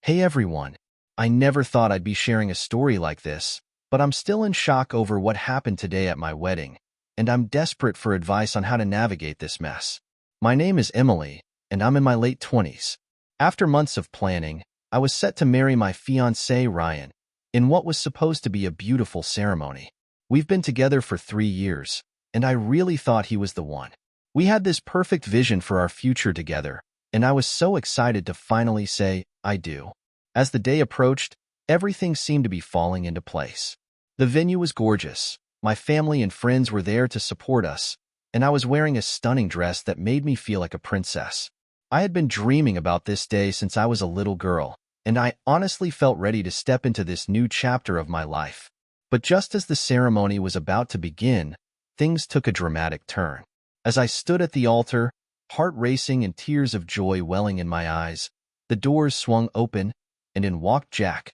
Hey everyone. I never thought I'd be sharing a story like this, but I'm still in shock over what happened today at my wedding, and I'm desperate for advice on how to navigate this mess. My name is Emily, and I'm in my late 20s. After months of planning, I was set to marry my fiancé Ryan in what was supposed to be a beautiful ceremony. We've been together for 3 years, and I really thought he was the one. We had this perfect vision for our future together, and I was so excited to finally say, I do. As the day approached, everything seemed to be falling into place. The venue was gorgeous. My family and friends were there to support us, and I was wearing a stunning dress that made me feel like a princess. I had been dreaming about this day since I was a little girl, and I honestly felt ready to step into this new chapter of my life. But just as the ceremony was about to begin, things took a dramatic turn. As I stood at the altar, heart racing and tears of joy welling in my eyes, the doors swung open, and in walked Jack,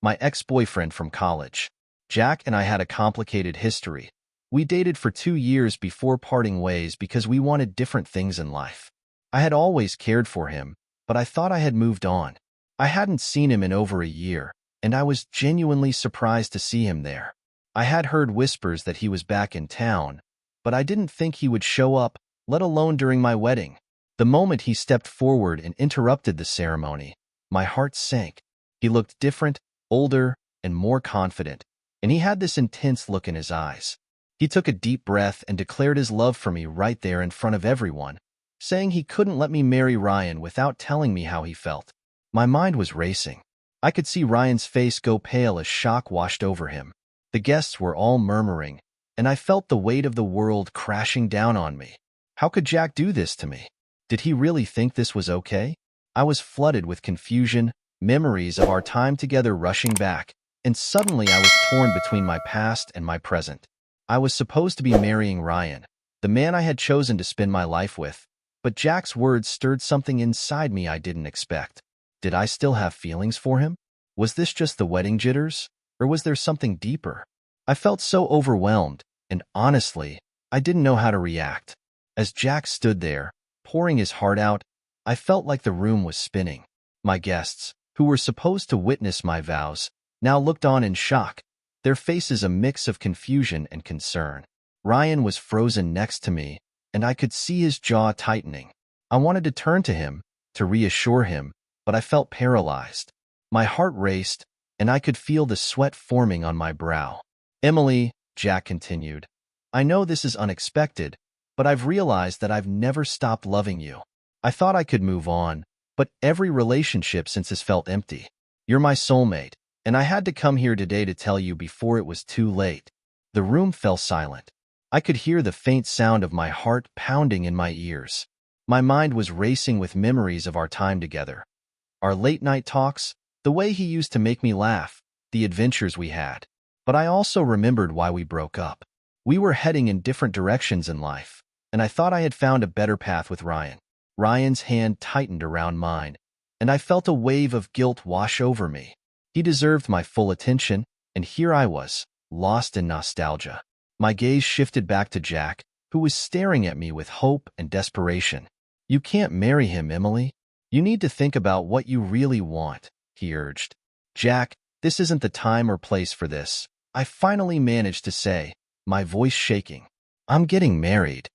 my ex-boyfriend from college. Jack and I had a complicated history. We dated for 2 years before parting ways because we wanted different things in life. I had always cared for him, but I thought I had moved on. I hadn't seen him in over a year, and I was genuinely surprised to see him there. I had heard whispers that he was back in town, but I didn't think he would show up, let alone during my wedding. The moment he stepped forward and interrupted the ceremony, my heart sank. He looked different, older, and more confident, and he had this intense look in his eyes. He took a deep breath and declared his love for me right there in front of everyone, saying he couldn't let me marry Ryan without telling me how he felt. My mind was racing. I could see Ryan's face go pale as shock washed over him. The guests were all murmuring, and I felt the weight of the world crashing down on me. How could Jack do this to me? Did he really think this was okay? I was flooded with confusion, memories of our time together rushing back, and suddenly I was torn between my past and my present. I was supposed to be marrying Ryan, the man I had chosen to spend my life with, but Jack's words stirred something inside me I didn't expect. Did I still have feelings for him? Was this just the wedding jitters, or was there something deeper? I felt so overwhelmed, and honestly, I didn't know how to react. As Jack stood there, pouring his heart out, I felt like the room was spinning. My guests, who were supposed to witness my vows, now looked on in shock, their faces a mix of confusion and concern. Ryan was frozen next to me, and I could see his jaw tightening. I wanted to turn to him, to reassure him, but I felt paralyzed. My heart raced, and I could feel the sweat forming on my brow. Emily, Jack continued, I know this is unexpected, but I've realized that I've never stopped loving you. I thought I could move on, but every relationship since has felt empty. You're my soulmate, and I had to come here today to tell you before it was too late. The room fell silent. I could hear the faint sound of my heart pounding in my ears. My mind was racing with memories of our time together. Our late-night talks, the way he used to make me laugh, the adventures we had. But I also remembered why we broke up. We were heading in different directions in life, and I thought I had found a better path with Ryan. Ryan's hand tightened around mine, and I felt a wave of guilt wash over me. He deserved my full attention, and here I was, lost in nostalgia. My gaze shifted back to Jack, who was staring at me with hope and desperation. You can't marry him, Emily. You need to think about what you really want, he urged. Jack, this isn't the time or place for this, I finally managed to say, my voice shaking. I'm getting married.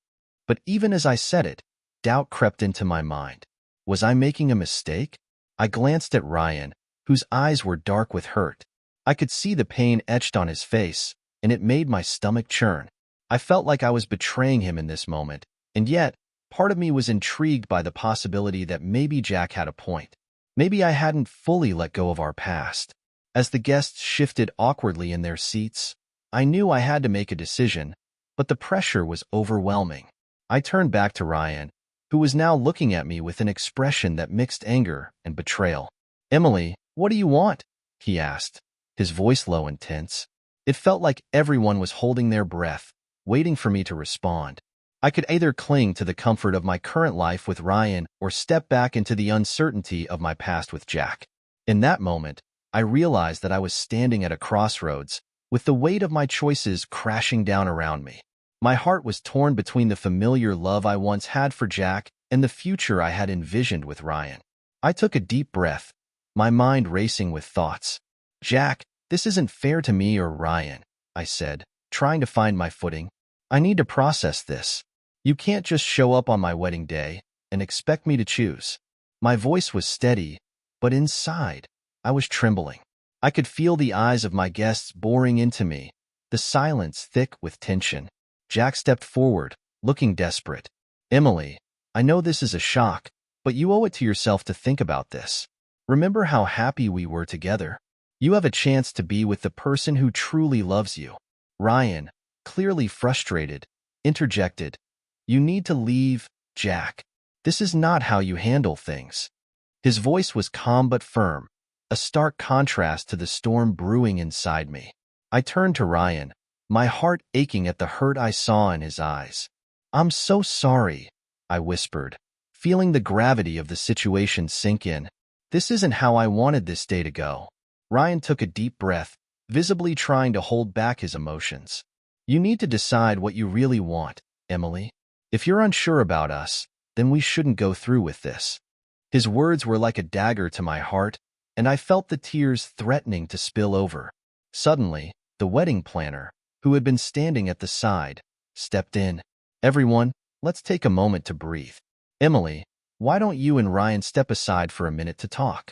But even as I said it, doubt crept into my mind. Was I making a mistake? I glanced at Ryan, whose eyes were dark with hurt. I could see the pain etched on his face, and it made my stomach churn. I felt like I was betraying him in this moment, and yet, part of me was intrigued by the possibility that maybe Jack had a point. Maybe I hadn't fully let go of our past. As the guests shifted awkwardly in their seats, I knew I had to make a decision, but the pressure was overwhelming. I turned back to Ryan, who was now looking at me with an expression that mixed anger and betrayal. Emily, what do you want? He asked, his voice low and tense. It felt like everyone was holding their breath, waiting for me to respond. I could either cling to the comfort of my current life with Ryan or step back into the uncertainty of my past with Jack. In that moment, I realized that I was standing at a crossroads, with the weight of my choices crashing down around me. My heart was torn between the familiar love I once had for Jack and the future I had envisioned with Ryan. I took a deep breath, my mind racing with thoughts. Jack, this isn't fair to me or Ryan, I said, trying to find my footing. I need to process this. You can't just show up on my wedding day and expect me to choose. My voice was steady, but inside, I was trembling. I could feel the eyes of my guests boring into me, the silence thick with tension. Jack stepped forward, looking desperate. Emily, I know this is a shock, but you owe it to yourself to think about this. Remember how happy we were together? You have a chance to be with the person who truly loves you. Ryan, clearly frustrated, interjected. You need to leave, Jack. This is not how you handle things. His voice was calm but firm, a stark contrast to the storm brewing inside me. I turned to Ryan, my heart aching at the hurt I saw in his eyes. I'm so sorry, I whispered, feeling the gravity of the situation sink in. This isn't how I wanted this day to go. Ryan took a deep breath, visibly trying to hold back his emotions. You need to decide what you really want, Emily. If you're unsure about us, then we shouldn't go through with this. His words were like a dagger to my heart, and I felt the tears threatening to spill over. Suddenly, the wedding planner, who had been standing at the side, stepped in. Everyone, let's take a moment to breathe. Emily, why don't you and Ryan step aside for a minute to talk?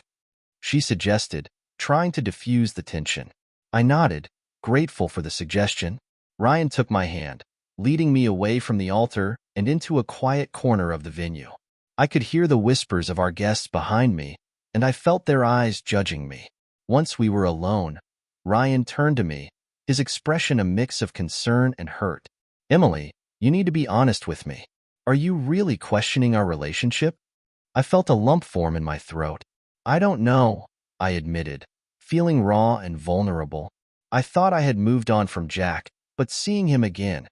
She suggested, trying to diffuse the tension. I nodded, grateful for the suggestion. Ryan took my hand, leading me away from the altar and into a quiet corner of the venue. I could hear the whispers of our guests behind me, and I felt their eyes judging me. Once we were alone, Ryan turned to me, his expression a mix of concern and hurt. Emily, you need to be honest with me. Are you really questioning our relationship? I felt a lump form in my throat. I don't know, I admitted, feeling raw and vulnerable. I thought I had moved on from Jack, but seeing him again,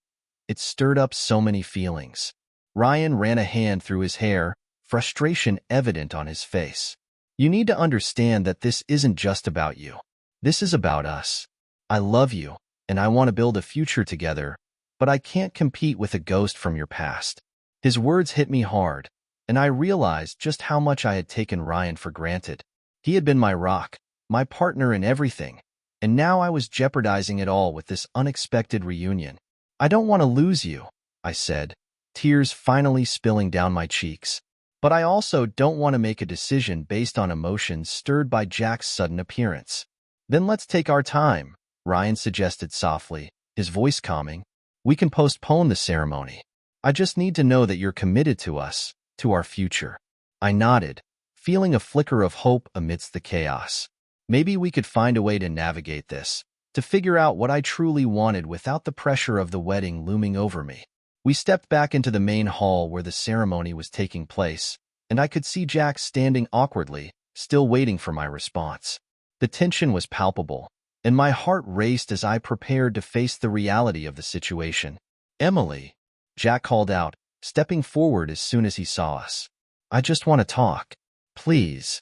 it stirred up so many feelings. Ryan ran a hand through his hair, frustration evident on his face. You need to understand that this isn't just about you. This is about us. I love you, and I want to build a future together, but I can't compete with a ghost from your past. His words hit me hard, and I realized just how much I had taken Ryan for granted. He had been my rock, my partner in everything, and now I was jeopardizing it all with this unexpected reunion. I don't want to lose you, I said, tears finally spilling down my cheeks. But I also don't want to make a decision based on emotions stirred by Jack's sudden appearance. Then let's take our time, Ryan suggested softly, his voice calming. We can postpone the ceremony. I just need to know that you're committed to us, to our future. I nodded, feeling a flicker of hope amidst the chaos. Maybe we could find a way to navigate this, to figure out what I truly wanted without the pressure of the wedding looming over me. We stepped back into the main hall where the ceremony was taking place, and I could see Jack standing awkwardly, still waiting for my response. The tension was palpable, and my heart raced as I prepared to face the reality of the situation. Emily, Jack called out, stepping forward as soon as he saw us. I just want to talk. Please.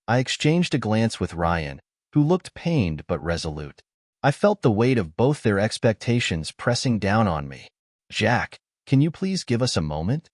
I exchanged a glance with Ryan, who looked pained but resolute. I felt the weight of both their expectations pressing down on me. Jack, can you please give us a moment?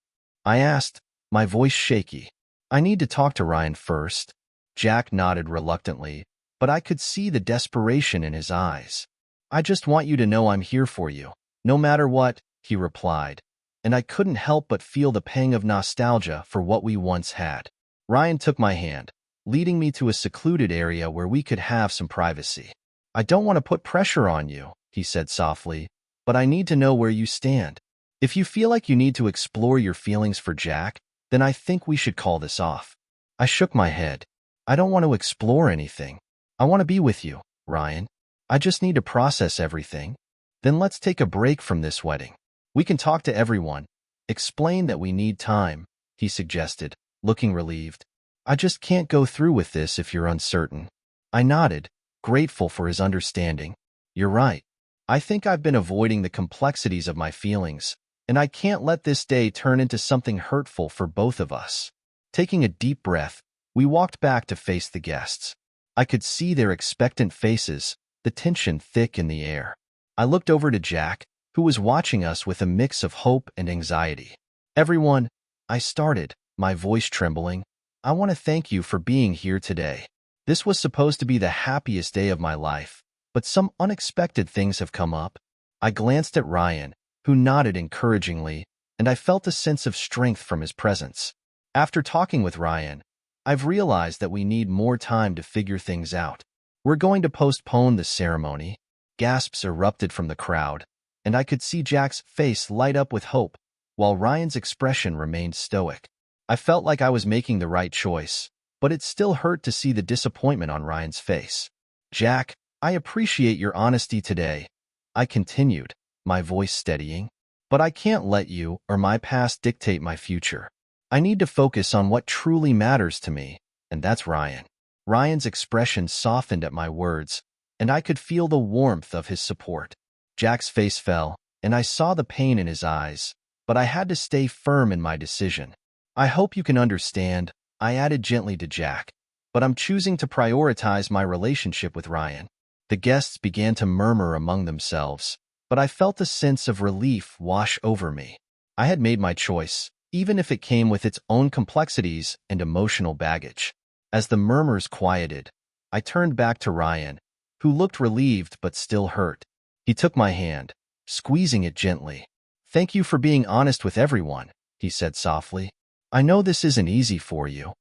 I asked, my voice shaky. I need to talk to Ryan first. Jack nodded reluctantly, but I could see the desperation in his eyes. I just want you to know I'm here for you, no matter what, he replied, and I couldn't help but feel the pang of nostalgia for what we once had. Ryan took my hand, leading me to a secluded area where we could have some privacy. I don't want to put pressure on you, he said softly, but I need to know where you stand. If you feel like you need to explore your feelings for Jack, then I think we should call this off. I shook my head. I don't want to explore anything. I want to be with you, Ryan. I just need to process everything. Then let's take a break from this wedding. We can talk to everyone. Explain that we need time, he suggested, looking relieved. I just can't go through with this if you're uncertain. I nodded, grateful for his understanding. You're right. I think I've been avoiding the complexities of my feelings, and I can't let this day turn into something hurtful for both of us. Taking a deep breath, we walked back to face the guests. I could see their expectant faces, the tension thick in the air. I looked over to Jack, who was watching us with a mix of hope and anxiety. Everyone, I started, my voice trembling, I want to thank you for being here today. This was supposed to be the happiest day of my life, but some unexpected things have come up. I glanced at Ryan, who nodded encouragingly, and I felt a sense of strength from his presence. After talking with Ryan, I've realized that we need more time to figure things out. We're going to postpone the ceremony. Gasps erupted from the crowd, and I could see Jack's face light up with hope, while Ryan's expression remained stoic. I felt like I was making the right choice, but it still hurt to see the disappointment on Ryan's face. Jack, I appreciate your honesty today, I continued, my voice steadying. But I can't let you or my past dictate my future. I need to focus on what truly matters to me, and that's Ryan. Ryan's expression softened at my words, and I could feel the warmth of his support. Jack's face fell, and I saw the pain in his eyes, but I had to stay firm in my decision. I hope you can understand, I added gently to Jack, but I'm choosing to prioritize my relationship with Ryan. The guests began to murmur among themselves, but I felt a sense of relief wash over me. I had made my choice, even if it came with its own complexities and emotional baggage. As the murmurs quieted, I turned back to Ryan, who looked relieved but still hurt. He took my hand, squeezing it gently. "Thank you for being honest with everyone," he said softly. "I know this isn't easy for you."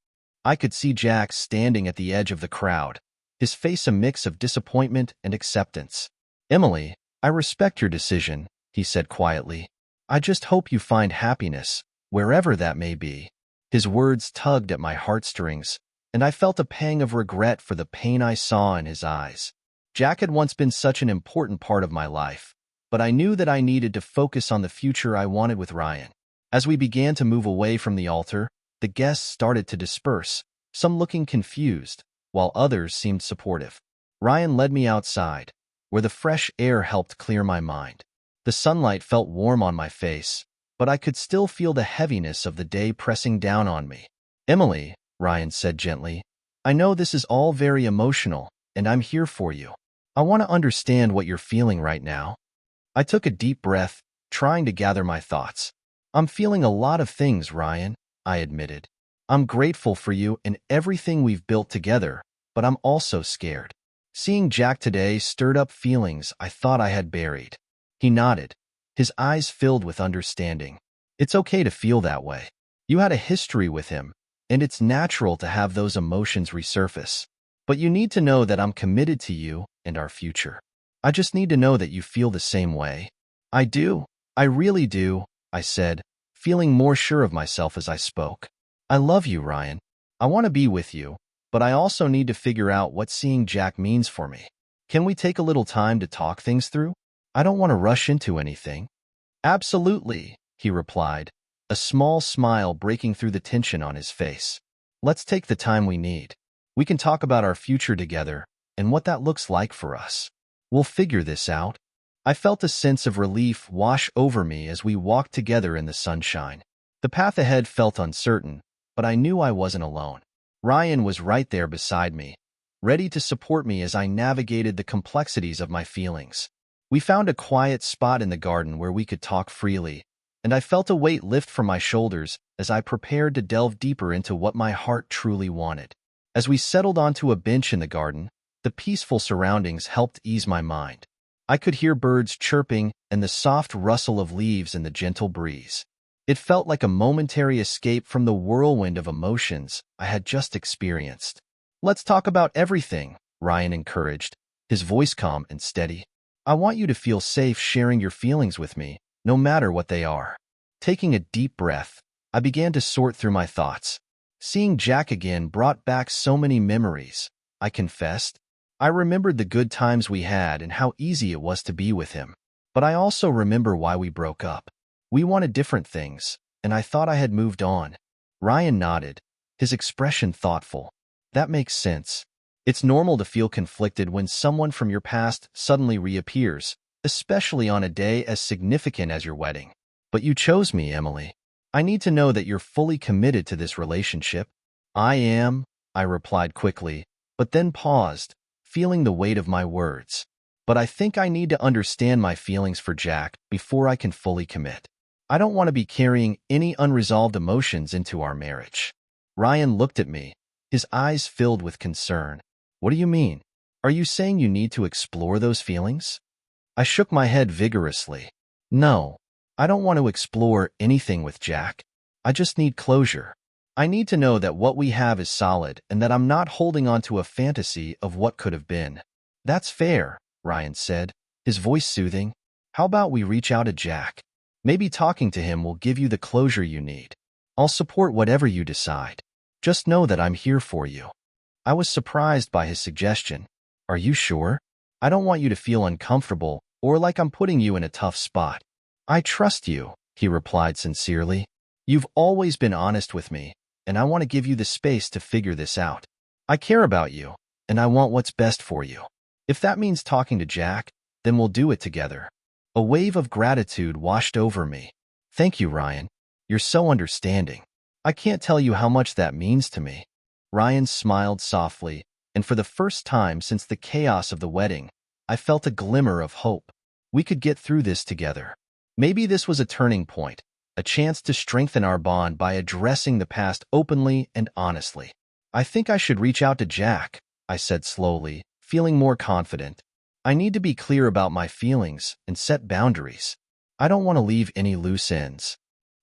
I could see Jack standing at the edge of the crowd, his face a mix of disappointment and acceptance. "Emily, I respect your decision," he said quietly. "I just hope you find happiness, wherever that may be." His words tugged at my heartstrings, and I felt a pang of regret for the pain I saw in his eyes. Jack had once been such an important part of my life, but I knew that I needed to focus on the future I wanted with Ryan. As we began to move away from the altar, the guests started to disperse, some looking confused, while others seemed supportive. Ryan led me outside, where the fresh air helped clear my mind. The sunlight felt warm on my face, but I could still feel the heaviness of the day pressing down on me. "Emily," Ryan said gently, "I know this is all very emotional, and I'm here for you. I want to understand what you're feeling right now." I took a deep breath, trying to gather my thoughts. "I'm feeling a lot of things, Ryan," I admitted. "I'm grateful for you and everything we've built together, but I'm also scared." Seeing Jack today stirred up feelings I thought I had buried. He nodded, his eyes filled with understanding. "It's okay to feel that way. You had a history with him, and it's natural to have those emotions resurface. But you need to know that I'm committed to you and our future. I just need to know that you feel the same way." "I do. I really do," I said, feeling more sure of myself as I spoke. "I love you, Ryan. I want to be with you, but I also need to figure out what seeing Jack means for me. Can we take a little time to talk things through? I don't want to rush into anything." "Absolutely," he replied, a small smile breaking through the tension on his face. "Let's take the time we need. We can talk about our future together and what that looks like for us. We'll figure this out." I felt a sense of relief wash over me as we walked together in the sunshine. The path ahead felt uncertain, but I knew I wasn't alone. Ryan was right there beside me, ready to support me as I navigated the complexities of my feelings. We found a quiet spot in the garden where we could talk freely, and I felt a weight lift from my shoulders as I prepared to delve deeper into what my heart truly wanted. As we settled onto a bench in the garden, the peaceful surroundings helped ease my mind. I could hear birds chirping and the soft rustle of leaves in the gentle breeze. It felt like a momentary escape from the whirlwind of emotions I had just experienced. "Let's talk about everything," Ryan encouraged, his voice calm and steady. "I want you to feel safe sharing your feelings with me, no matter what they are." Taking a deep breath, I began to sort through my thoughts. Seeing Jack again brought back so many memories, I confessed. I remembered the good times we had and how easy it was to be with him. But I also remember why we broke up. We wanted different things, and I thought I had moved on. Ryan nodded, his expression thoughtful. "That makes sense. It's normal to feel conflicted when someone from your past suddenly reappears, especially on a day as significant as your wedding. But you chose me, Emily. I need to know that you're fully committed to this relationship." "I am," I replied quickly, but then paused, feeling the weight of my words. "But I think I need to understand my feelings for Jack before I can fully commit. I don't want to be carrying any unresolved emotions into our marriage." Ryan looked at me, his eyes filled with concern. What do you mean? Are you saying you need to explore those feelings? I shook my head vigorously. No, I don't want to explore anything with Jack. I just need closure. I need to know that what we have is solid and that I'm not holding on to a fantasy of what could have been. That's fair, Ryan said, his voice soothing. How about we reach out to Jack? Maybe talking to him will give you the closure you need. I'll support whatever you decide. Just know that I'm here for you. I was surprised by his suggestion. Are you sure? I don't want you to feel uncomfortable or like I'm putting you in a tough spot. I trust you, he replied sincerely. You've always been honest with me, and I want to give you the space to figure this out. I care about you, and I want what's best for you. If that means talking to Jack, then we'll do it together. A wave of gratitude washed over me. Thank you, Ryan. You're so understanding. I can't tell you how much that means to me. Ryan smiled softly, and for the first time since the chaos of the wedding, I felt a glimmer of hope. We could get through this together. Maybe this was a turning point, a chance to strengthen our bond by addressing the past openly and honestly. I think I should reach out to Jack, I said slowly, feeling more confident. I need to be clear about my feelings and set boundaries. I don't want to leave any loose ends.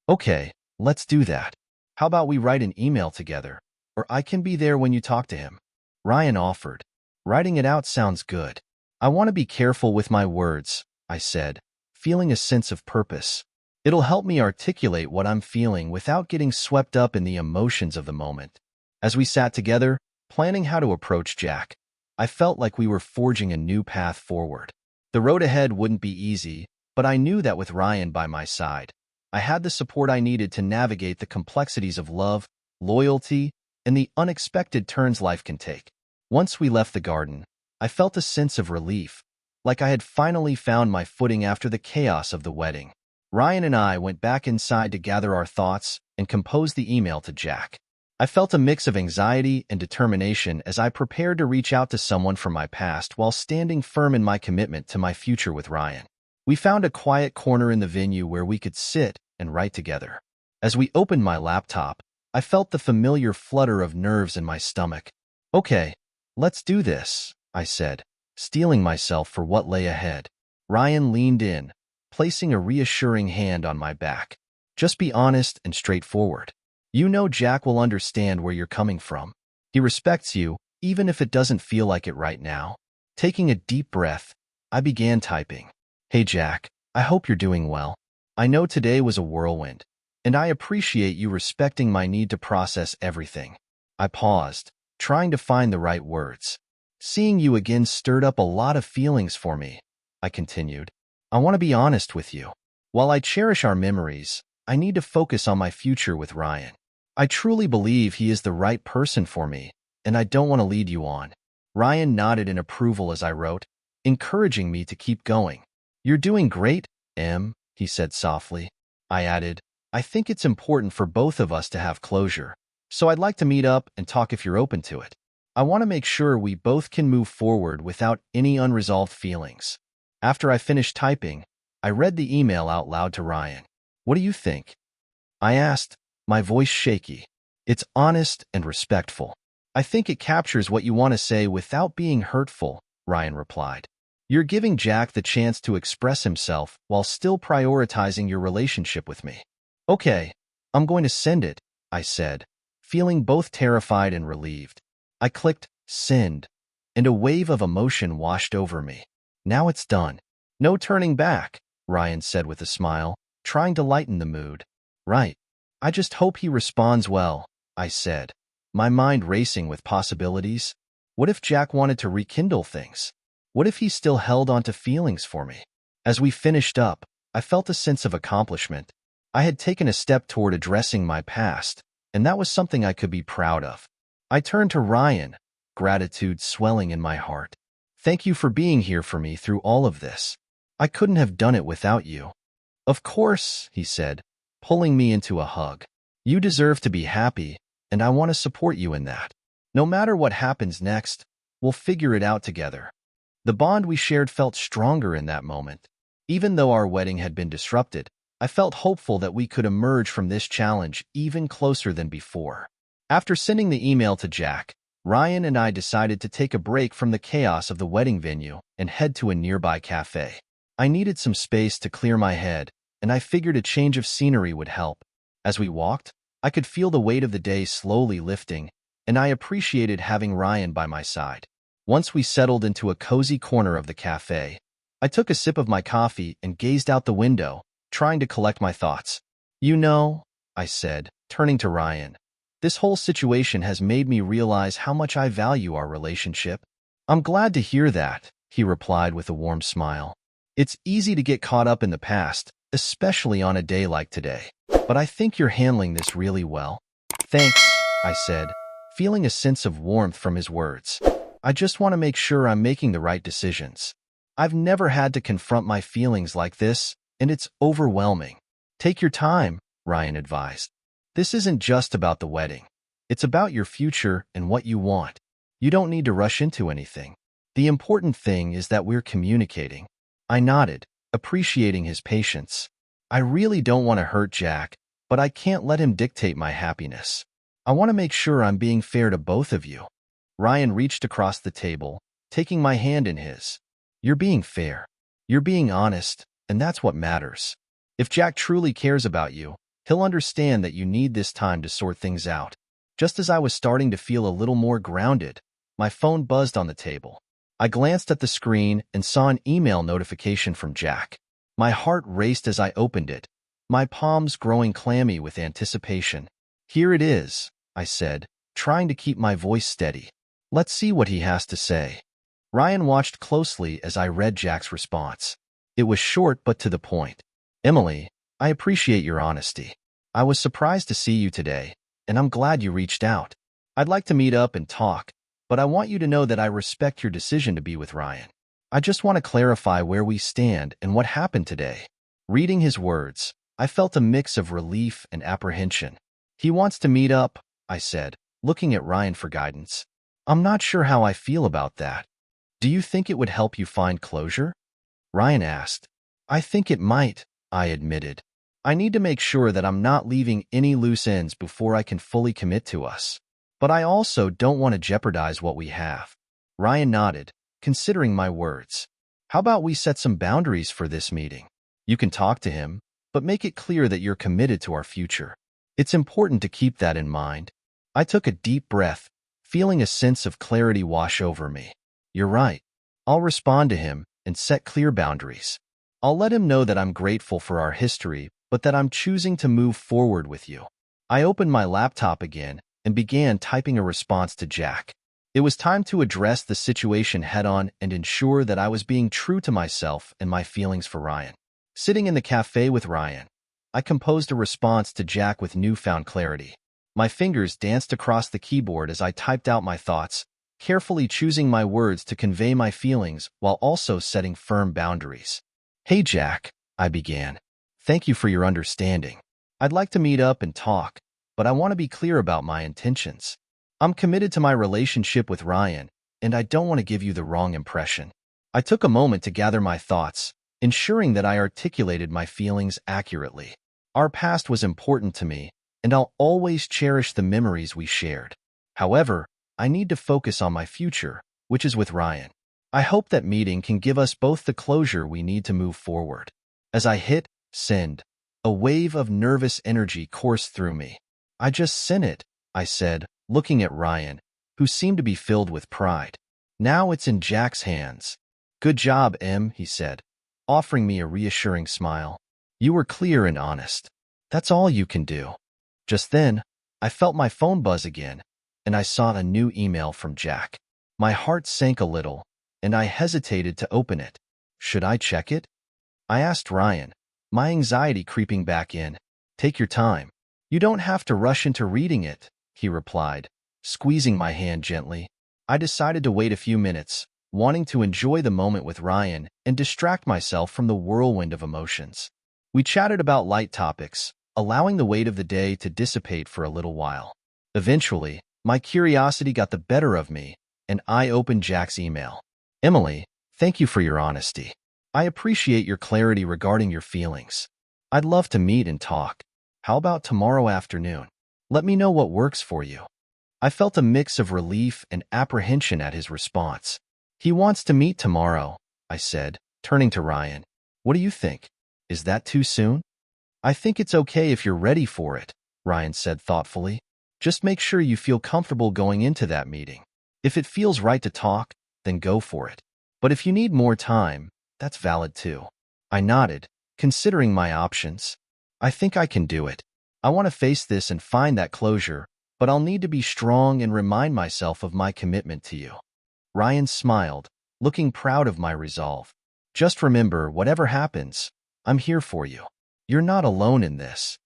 Okay, let's do that. How about we write an email together, or I can be there when you talk to him? Ryan offered. Writing it out sounds good. I want to be careful with my words, I said, feeling a sense of purpose. It'll help me articulate what I'm feeling without getting swept up in the emotions of the moment. As we sat together, planning how to approach Jack, I felt like we were forging a new path forward. The road ahead wouldn't be easy, but I knew that with Ryan by my side, I had the support I needed to navigate the complexities of love, loyalty, and the unexpected turns life can take. Once we left the garden, I felt a sense of relief, like I had finally found my footing after the chaos of the wedding. Ryan and I went back inside to gather our thoughts and compose the email to Jack. I felt a mix of anxiety and determination as I prepared to reach out to someone from my past while standing firm in my commitment to my future with Ryan. We found a quiet corner in the venue where we could sit and write together. As we opened my laptop, I felt the familiar flutter of nerves in my stomach. Okay, let's do this, I said, steeling myself for what lay ahead. Ryan leaned in, placing a reassuring hand on my back. Just be honest and straightforward. You know Jack will understand where you're coming from. He respects you, even if it doesn't feel like it right now. Taking a deep breath, I began typing. Hey Jack, I hope you're doing well. I know today was a whirlwind, and I appreciate you respecting my need to process everything. I paused, trying to find the right words. Seeing you again stirred up a lot of feelings for me, I continued. I want to be honest with you. While I cherish our memories, I need to focus on my future with Ryan. I truly believe he is the right person for me, and I don't want to lead you on. Ryan nodded in approval as I wrote, encouraging me to keep going. You're doing great, Em, he said softly. I added, I think it's important for both of us to have closure, so I'd like to meet up and talk if you're open to it. I want to make sure we both can move forward without any unresolved feelings. After I finished typing, I read the email out loud to Ryan. What do you think? I asked, my voice shaky. It's honest and respectful. I think it captures what you want to say without being hurtful, Ryan replied. You're giving Jack the chance to express himself while still prioritizing your relationship with me. Okay, I'm going to send it, I said, feeling both terrified and relieved. I clicked send, and a wave of emotion washed over me. Now it's done. No turning back, Ryan said with a smile, trying to lighten the mood. Right. I just hope he responds well, I said, my mind racing with possibilities. What if Jack wanted to rekindle things? What if he still held on to feelings for me? As we finished up, I felt a sense of accomplishment. I had taken a step toward addressing my past, and that was something I could be proud of. I turned to Ryan, gratitude swelling in my heart. Thank you for being here for me through all of this. I couldn't have done it without you. Of course, he said, pulling me into a hug. You deserve to be happy, and I want to support you in that. No matter what happens next, we'll figure it out together. The bond we shared felt stronger in that moment. Even though our wedding had been disrupted, I felt hopeful that we could emerge from this challenge even closer than before. After sending the email to Jack, Ryan and I decided to take a break from the chaos of the wedding venue and head to a nearby cafe. I needed some space to clear my head, and I figured a change of scenery would help. As we walked, I could feel the weight of the day slowly lifting, and I appreciated having Ryan by my side. Once we settled into a cozy corner of the cafe, I took a sip of my coffee and gazed out the window, trying to collect my thoughts. "You know," I said, turning to Ryan, "this whole situation has made me realize how much I value our relationship." "I'm glad to hear that," he replied with a warm smile. "It's easy to get caught up in the past, especially on a day like today. But I think you're handling this really well." "Thanks," I said, feeling a sense of warmth from his words. "I just want to make sure I'm making the right decisions. I've never had to confront my feelings like this, and it's overwhelming." "Take your time," Ryan advised. "This isn't just about the wedding. It's about your future and what you want. You don't need to rush into anything. The important thing is that we're communicating." I nodded, appreciating his patience. "I really don't want to hurt Jack, but I can't let him dictate my happiness. I want to make sure I'm being fair to both of you." Ryan reached across the table, taking my hand in his. "You're being fair. You're being honest, and that's what matters. If Jack truly cares about you, he'll understand that you need this time to sort things out." Just as I was starting to feel a little more grounded, my phone buzzed on the table. I glanced at the screen and saw an email notification from Jack. My heart raced as I opened it, my palms growing clammy with anticipation. "Here it is," I said, trying to keep my voice steady. "Let's see what he has to say." Ryan watched closely as I read Jack's response. It was short but to the point. "Emily, I appreciate your honesty. I was surprised to see you today, and I'm glad you reached out. I'd like to meet up and talk, but I want you to know that I respect your decision to be with Ryan. I just want to clarify where we stand and what happened today." Reading his words, I felt a mix of relief and apprehension. "He wants to meet up," I said, looking at Ryan for guidance. "I'm not sure how I feel about that. Do you think it would help you find closure?" Ryan asked. "I think it might," I admitted. "I need to make sure that I'm not leaving any loose ends before I can fully commit to us. But I also don't want to jeopardize what we have." Ryan nodded, considering my words. "How about we set some boundaries for this meeting? You can talk to him, but make it clear that you're committed to our future. It's important to keep that in mind." I took a deep breath, feeling a sense of clarity wash over me. "You're right. I'll respond to him and set clear boundaries. I'll let him know that I'm grateful for our history, but that I'm choosing to move forward with you." I opened my laptop again and began typing a response to Jack. It was time to address the situation head-on and ensure that I was being true to myself and my feelings for Ryan. Sitting in the cafe with Ryan, I composed a response to Jack with newfound clarity. My fingers danced across the keyboard as I typed out my thoughts, carefully choosing my words to convey my feelings while also setting firm boundaries. "Hey Jack," I began. "Thank you for your understanding. I'd like to meet up and talk, but I want to be clear about my intentions. I'm committed to my relationship with Ryan, and I don't want to give you the wrong impression." I took a moment to gather my thoughts, ensuring that I articulated my feelings accurately. Our past was important to me, and I'll always cherish the memories we shared. However, I need to focus on my future, which is with Ryan. I hope that meeting can give us both the closure we need to move forward. As I hit send, a wave of nervous energy coursed through me. "I just sent it," I said, looking at Ryan, who seemed to be filled with pride. "Now it's in Jack's hands." "Good job, Em," he said, offering me a reassuring smile. "You were clear and honest. That's all you can do." Just then, I felt my phone buzz again, and I saw a new email from Jack. My heart sank a little, and I hesitated to open it. Should I check it? I asked Ryan, my anxiety creeping back in. "Take your time. You don't have to rush into reading it," he replied, squeezing my hand gently. I decided to wait a few minutes, wanting to enjoy the moment with Ryan and distract myself from the whirlwind of emotions. We chatted about light topics, allowing the weight of the day to dissipate for a little while. Eventually, my curiosity got the better of me, and I opened Jack's email. "Emily, thank you for your honesty. I appreciate your clarity regarding your feelings. I'd love to meet and talk. How about tomorrow afternoon? Let me know what works for you." I felt a mix of relief and apprehension at his response. He wants to meet tomorrow, I said, turning to Ryan. What do you think? Is that too soon? I think it's okay if you're ready for it, Ryan said thoughtfully. Just make sure you feel comfortable going into that meeting. If it feels right to talk, then go for it. But if you need more time, that's valid too. I nodded, considering my options. I think I can do it. I want to face this and find that closure, but I'll need to be strong and remind myself of my commitment to you. Ryan smiled, looking proud of my resolve. Just remember, whatever happens, I'm here for you. You're not alone in this.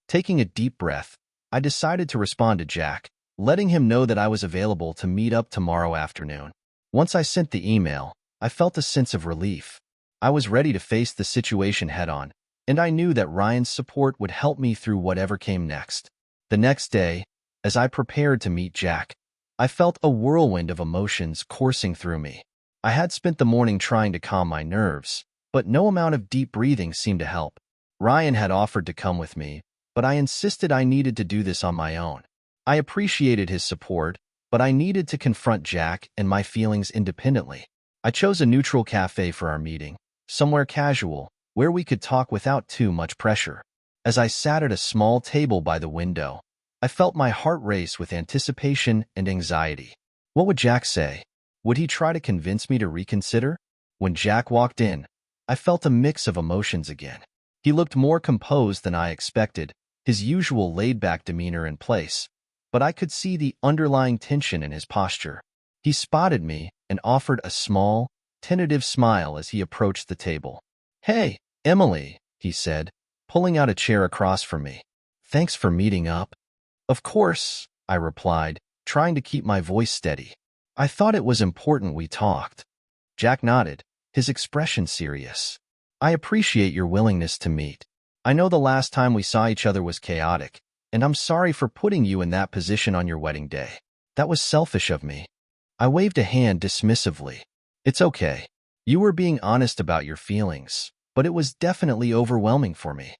Taking a deep breath, I decided to respond to Jack, letting him know that I was available to meet up tomorrow afternoon. Once I sent the email, I felt a sense of relief. I was ready to face the situation head-on, and I knew that Ryan's support would help me through whatever came next. The next day, as I prepared to meet Jack, I felt a whirlwind of emotions coursing through me. I had spent the morning trying to calm my nerves, but no amount of deep breathing seemed to help. Ryan had offered to come with me, but I insisted I needed to do this on my own. I appreciated his support, but I needed to confront Jack and my feelings independently. I chose a neutral cafe for our meeting, somewhere casual, where we could talk without too much pressure. As I sat at a small table by the window, I felt my heart race with anticipation and anxiety. What would Jack say? Would he try to convince me to reconsider? When Jack walked in, I felt a mix of emotions again. He looked more composed than I expected, his usual laid-back demeanor in place, but I could see the underlying tension in his posture. He spotted me and offered a small, tentative smile as he approached the table. "Hey, Emily," he said, pulling out a chair across from me. "Thanks for meeting up." "Of course," I replied, trying to keep my voice steady. "I thought it was important we talked." Jack nodded, his expression serious. "I appreciate your willingness to meet. I know the last time we saw each other was chaotic, and I'm sorry for putting you in that position on your wedding day. That was selfish of me." I waved a hand dismissively. "It's okay. You were being honest about your feelings, but it was definitely overwhelming for me."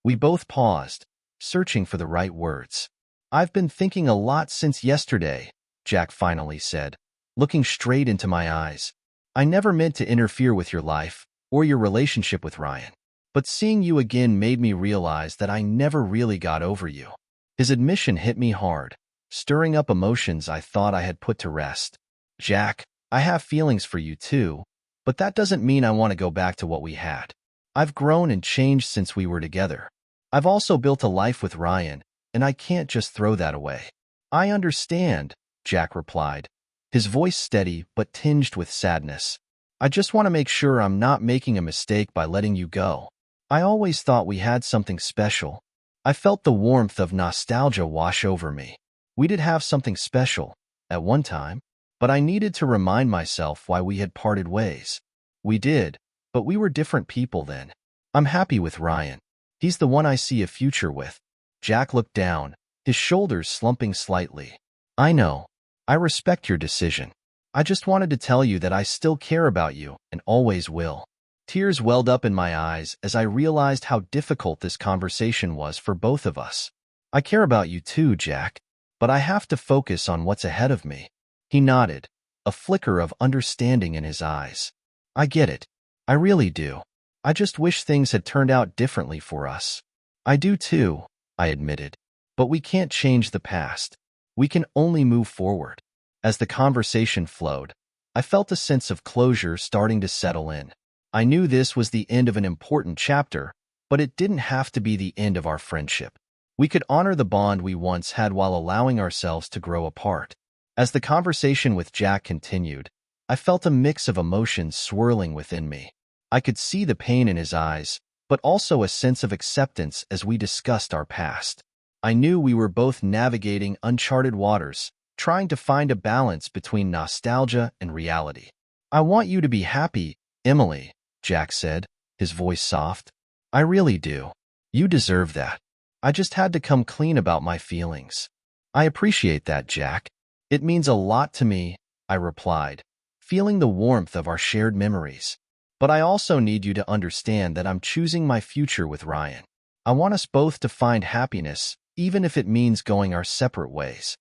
We both paused, searching for the right words. "I've been thinking a lot since yesterday," Jack finally said, looking straight into my eyes. "I never meant to interfere with your life or your relationship with Ryan, but seeing you again made me realize that I never really got over you." His admission hit me hard, stirring up emotions I thought I had put to rest. "Jack, I have feelings for you too, but that doesn't mean I want to go back to what we had. I've grown and changed since we were together. I've also built a life with Ryan, and I can't just throw that away." "I understand," Jack replied, his voice steady but tinged with sadness. "I just want to make sure I'm not making a mistake by letting you go. I always thought we had something special." I felt the warmth of nostalgia wash over me. We did have something special, at one time, but I needed to remind myself why we had parted ways. We did, but we were different people then. I'm happy with Ryan. He's the one I see a future with. Jack looked down, his shoulders slumping slightly. "I know. I respect your decision. I just wanted to tell you that I still care about you and always will." Tears welled up in my eyes as I realized how difficult this conversation was for both of us. "I care about you too, Jack, but I have to focus on what's ahead of me." He nodded, a flicker of understanding in his eyes. "I get it. I really do. I just wish things had turned out differently for us." "I do too," I admitted. "But we can't change the past. We can only move forward." As the conversation flowed, I felt a sense of closure starting to settle in. I knew this was the end of an important chapter, but it didn't have to be the end of our friendship. We could honor the bond we once had while allowing ourselves to grow apart. As the conversation with Jack continued, I felt a mix of emotions swirling within me. I could see the pain in his eyes, but also a sense of acceptance as we discussed our past. I knew we were both navigating uncharted waters, trying to find a balance between nostalgia and reality. "I want you to be happy, Emily," Jack said, his voice soft. "I really do. You deserve that. I just had to come clean about my feelings." "I appreciate that, Jack. It means a lot to me," I replied, feeling the warmth of our shared memories. "But I also need you to understand that I'm choosing my future with Ryan. I want us both to find happiness, even if it means going our separate ways."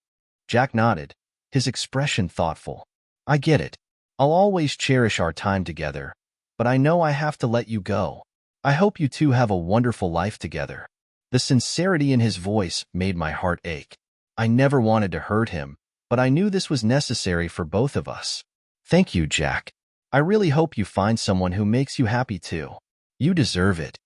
Jack nodded, his expression thoughtful. I get it. I'll always cherish our time together, but I know I have to let you go. I hope you two have a wonderful life together. The sincerity in his voice made my heart ache. I never wanted to hurt him, but I knew this was necessary for both of us. Thank you, Jack. I really hope you find someone who makes you happy too. You deserve it.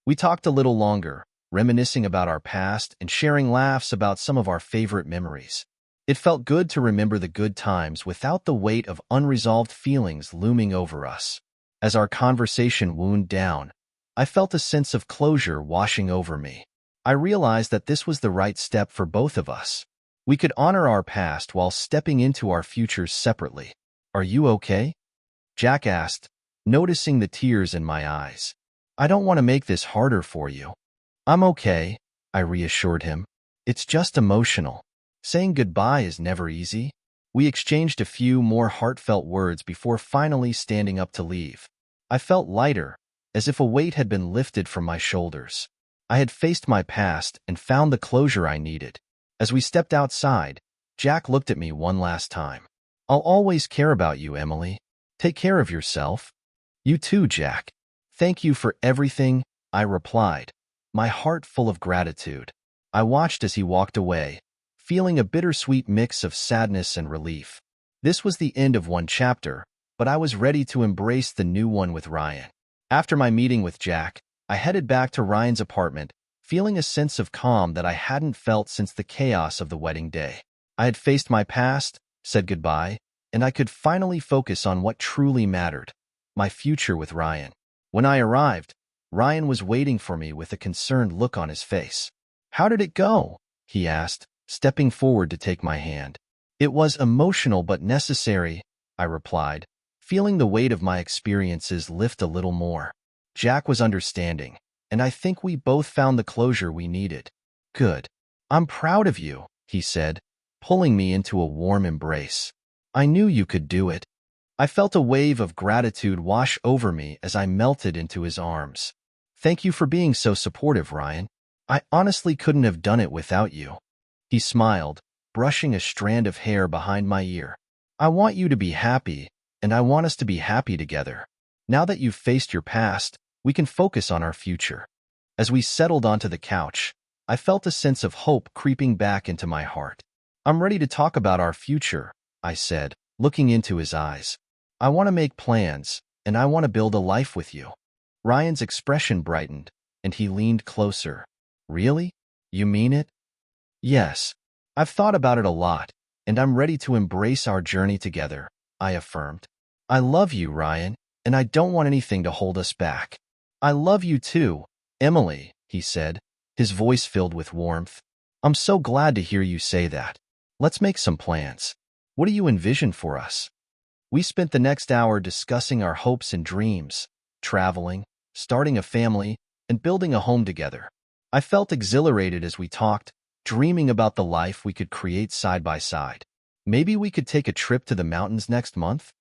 We talked a little longer, reminiscing about our past and sharing laughs about some of our favorite memories. It felt good to remember the good times without the weight of unresolved feelings looming over us. As our conversation wound down, I felt a sense of closure washing over me. I realized that this was the right step for both of us. We could honor our past while stepping into our futures separately. Are you okay? Jack asked, noticing the tears in my eyes. I don't want to make this harder for you. I'm okay, I reassured him. It's just emotional. Saying goodbye is never easy. We exchanged a few more heartfelt words before finally standing up to leave. I felt lighter, as if a weight had been lifted from my shoulders. I had faced my past and found the closure I needed. As we stepped outside, Jack looked at me one last time. I'll always care about you, Emily. Take care of yourself. You too, Jack. Thank you for everything, I replied, my heart full of gratitude. I watched as he walked away, feeling a bittersweet mix of sadness and relief. This was the end of one chapter, but I was ready to embrace the new one with Ryan. After my meeting with Jack, I headed back to Ryan's apartment, feeling a sense of calm that I hadn't felt since the chaos of the wedding day. I had faced my past, said goodbye, and I could finally focus on what truly mattered, my future with Ryan. When I arrived, Ryan was waiting for me with a concerned look on his face. How did it go? He asked, stepping forward to take my hand. It was emotional but necessary, I replied, feeling the weight of my experiences lift a little more. Jack was understanding, and I think we both found the closure we needed. Good. I'm proud of you, he said, pulling me into a warm embrace. I knew you could do it. I felt a wave of gratitude wash over me as I melted into his arms. Thank you for being so supportive, Ryan. I honestly couldn't have done it without you. He smiled, brushing a strand of hair behind my ear. I want you to be happy, and I want us to be happy together. Now that you've faced your past, we can focus on our future. As we settled onto the couch, I felt a sense of hope creeping back into my heart. I'm ready to talk about our future, I said, looking into his eyes. I want to make plans, and I want to build a life with you. Ryan's expression brightened, and he leaned closer. Really? You mean it? Yes. I've thought about it a lot, and I'm ready to embrace our journey together, I affirmed. I love you, Ryan, and I don't want anything to hold us back. I love you too, Emily, he said, his voice filled with warmth. I'm so glad to hear you say that. Let's make some plans. What do you envision for us? We spent the next hour discussing our hopes and dreams, traveling, starting a family, and building a home together. I felt exhilarated as we talked, dreaming about the life we could create side by side. Maybe we could take a trip to the mountains next month?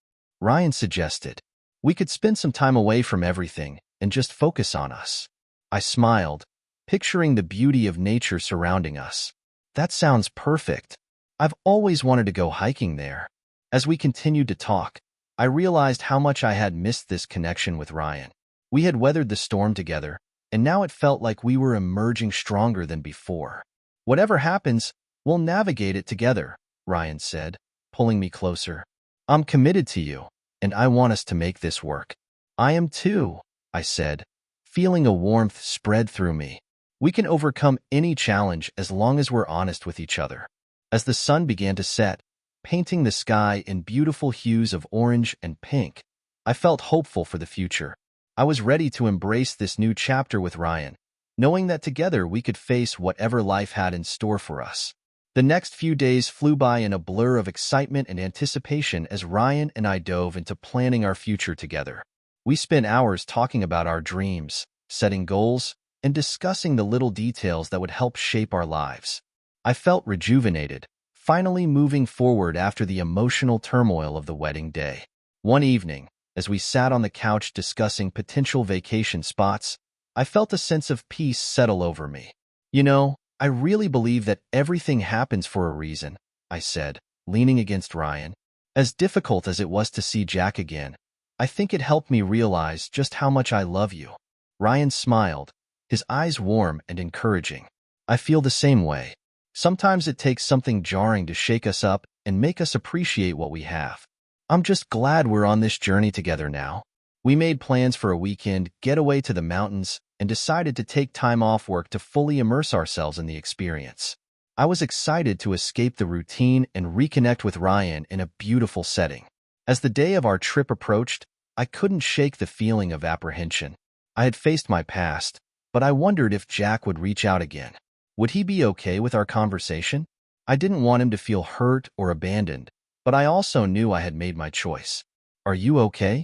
Ryan suggested. We could spend some time away from everything and just focus on us. I smiled, picturing the beauty of nature surrounding us. That sounds perfect. I've always wanted to go hiking there. As we continued to talk, I realized how much I had missed this connection with Ryan. We had weathered the storm together, and now it felt like we were emerging stronger than before. Whatever happens, we'll navigate it together, Ryan said, pulling me closer. I'm committed to you, and I want us to make this work. I am too, I said, feeling a warmth spread through me. We can overcome any challenge as long as we're honest with each other. As the sun began to set, painting the sky in beautiful hues of orange and pink, I felt hopeful for the future. I was ready to embrace this new chapter with Ryan, knowing that together we could face whatever life had in store for us. The next few days flew by in a blur of excitement and anticipation as Ryan and I dove into planning our future together. We spent hours talking about our dreams, setting goals, and discussing the little details that would help shape our lives. I felt rejuvenated, finally moving forward after the emotional turmoil of the wedding day. One evening, as we sat on the couch discussing potential vacation spots, I felt a sense of peace settle over me. You know, I really believe that everything happens for a reason, I said, leaning against Ryan. As difficult as it was to see Jack again, I think it helped me realize just how much I love you. Ryan smiled, his eyes warm and encouraging. I feel the same way. Sometimes it takes something jarring to shake us up and make us appreciate what we have. I'm just glad we're on this journey together now. We made plans for a weekend getaway to the mountains and decided to take time off work to fully immerse ourselves in the experience. I was excited to escape the routine and reconnect with Ryan in a beautiful setting. As the day of our trip approached, I couldn't shake the feeling of apprehension. I had faced my past, but I wondered if Jack would reach out again. Would he be okay with our conversation? I didn't want him to feel hurt or abandoned, but I also knew I had made my choice. "Are you okay?"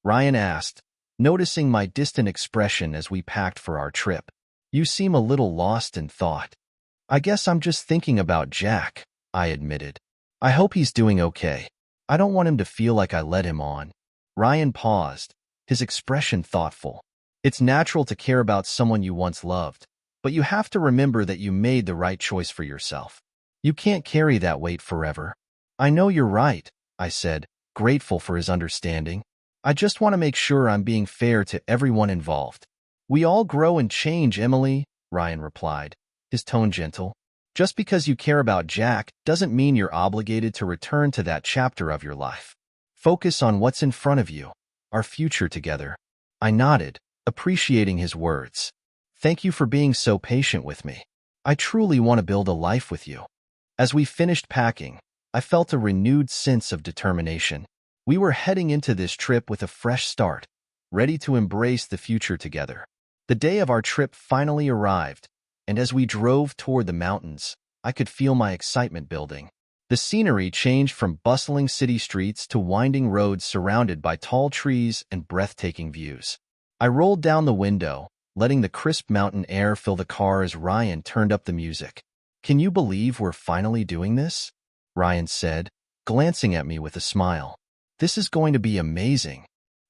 Ryan asked, noticing my distant expression as we packed for our trip. "You seem a little lost in thought." "I guess I'm just thinking about Jack," I admitted. "I hope he's doing okay. I don't want him to feel like I led him on." Ryan paused, his expression thoughtful. "It's natural to care about someone you once loved, but you have to remember that you made the right choice for yourself. You can't carry that weight forever." "I know you're right," I said, grateful for his understanding. "I just want to make sure I'm being fair to everyone involved." "We all grow and change, Emily," Ryan replied, his tone gentle. "Just because you care about Jack doesn't mean you're obligated to return to that chapter of your life. Focus on what's in front of you, our future together." I nodded, appreciating his words. "Thank you for being so patient with me. I truly want to build a life with you." As we finished packing, I felt a renewed sense of determination. We were heading into this trip with a fresh start, ready to embrace the future together. The day of our trip finally arrived, and as we drove toward the mountains, I could feel my excitement building. The scenery changed from bustling city streets to winding roads surrounded by tall trees and breathtaking views. I rolled down the window, letting the crisp mountain air fill the car as Ryan turned up the music. "Can you believe we're finally doing this?" Ryan said, glancing at me with a smile. "This is going to be amazing."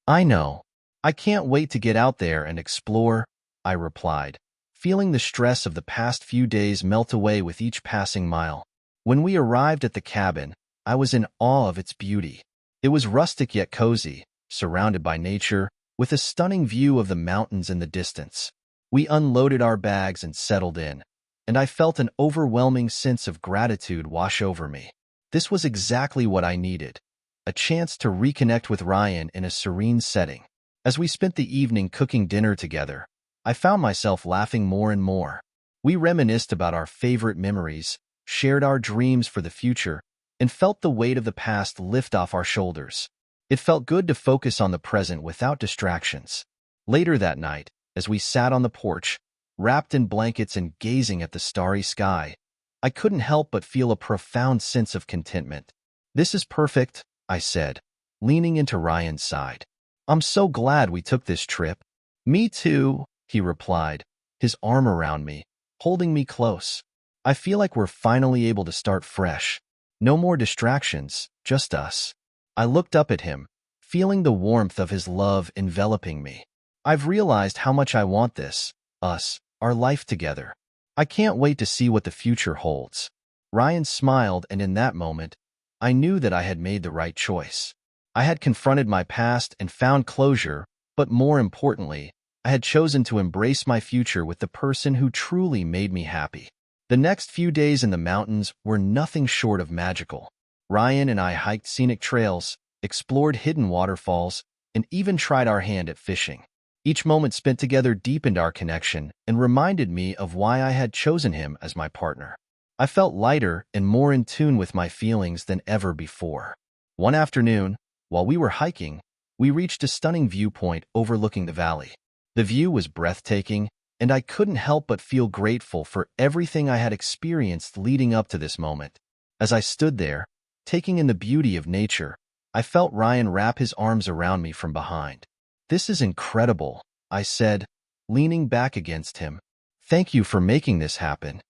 "I know. I can't wait to get out there and explore," I replied, feeling the stress of the past few days melt away with each passing mile. When we arrived at the cabin, I was in awe of its beauty. It was rustic yet cozy, surrounded by nature, with a stunning view of the mountains in the distance. We unloaded our bags and settled in, and I felt an overwhelming sense of gratitude wash over me. This was exactly what I needed, a chance to reconnect with Ryan in a serene setting. As we spent the evening cooking dinner together, I found myself laughing more and more. We reminisced about our favorite memories, shared our dreams for the future, and felt the weight of the past lift off our shoulders. It felt good to focus on the present without distractions. Later that night, as we sat on the porch, wrapped in blankets and gazing at the starry sky, I couldn't help but feel a profound sense of contentment. "This is perfect," I said, leaning into Ryan's side. "I'm so glad we took this trip." "Me too," he replied, his arm around me, holding me close. "I feel like we're finally able to start fresh. No more distractions, just us." I looked up at him, feeling the warmth of his love enveloping me. "I've realized how much I want this, us, our life together. I can't wait to see what the future holds." Ryan smiled, and in that moment, I knew that I had made the right choice. I had confronted my past and found closure, but more importantly, I had chosen to embrace my future with the person who truly made me happy. The next few days in the mountains were nothing short of magical. Ryan and I hiked scenic trails, explored hidden waterfalls, and even tried our hand at fishing. Each moment spent together deepened our connection and reminded me of why I had chosen him as my partner. I felt lighter and more in tune with my feelings than ever before. One afternoon, while we were hiking, we reached a stunning viewpoint overlooking the valley. The view was breathtaking, and I couldn't help but feel grateful for everything I had experienced leading up to this moment. As I stood there, taking in the beauty of nature, I felt Ryan wrap his arms around me from behind. "This is incredible," I said, leaning back against him. "Thank you for making this happen."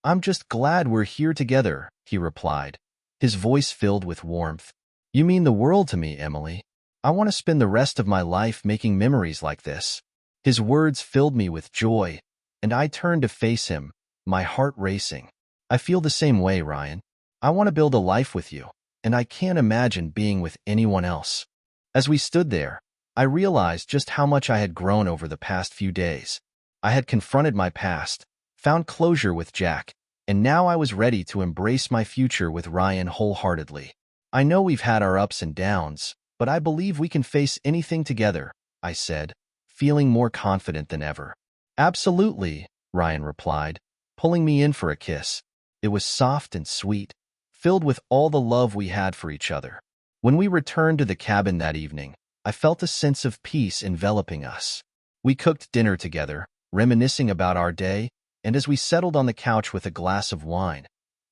"I'm just glad we're here together," he replied, his voice filled with warmth. "You mean the world to me, Emily. I want to spend the rest of my life making memories like this." His words filled me with joy, and I turned to face him, my heart racing. "I feel the same way, Ryan. I want to build a life with you, and I can't imagine being with anyone else." As we stood there, I realized just how much I had grown over the past few days. I had confronted my past, found closure with Jack, and now I was ready to embrace my future with Ryan wholeheartedly. "I know we've had our ups and downs, but I believe we can face anything together," I said, feeling more confident than ever. "Absolutely," Ryan replied, pulling me in for a kiss. It was soft and sweet, filled with all the love we had for each other. When we returned to the cabin that evening, I felt a sense of peace enveloping us. We cooked dinner together, reminiscing about our day, and as we settled on the couch with a glass of wine,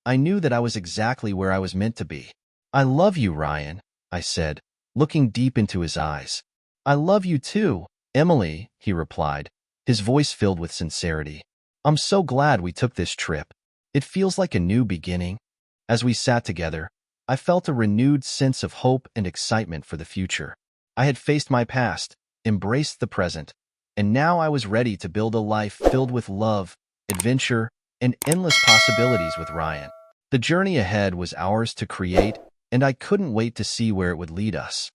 I knew that I was exactly where I was meant to be. "I love you, Ryan," I said, looking deep into his eyes. "I love you too, Emily," he replied, his voice filled with sincerity. "I'm so glad we took this trip. It feels like a new beginning." As we sat together, I felt a renewed sense of hope and excitement for the future. I had faced my past, embraced the present, and now I was ready to build a life filled with love, adventure, and endless possibilities with Ryan. The journey ahead was ours to create, and I couldn't wait to see where it would lead us.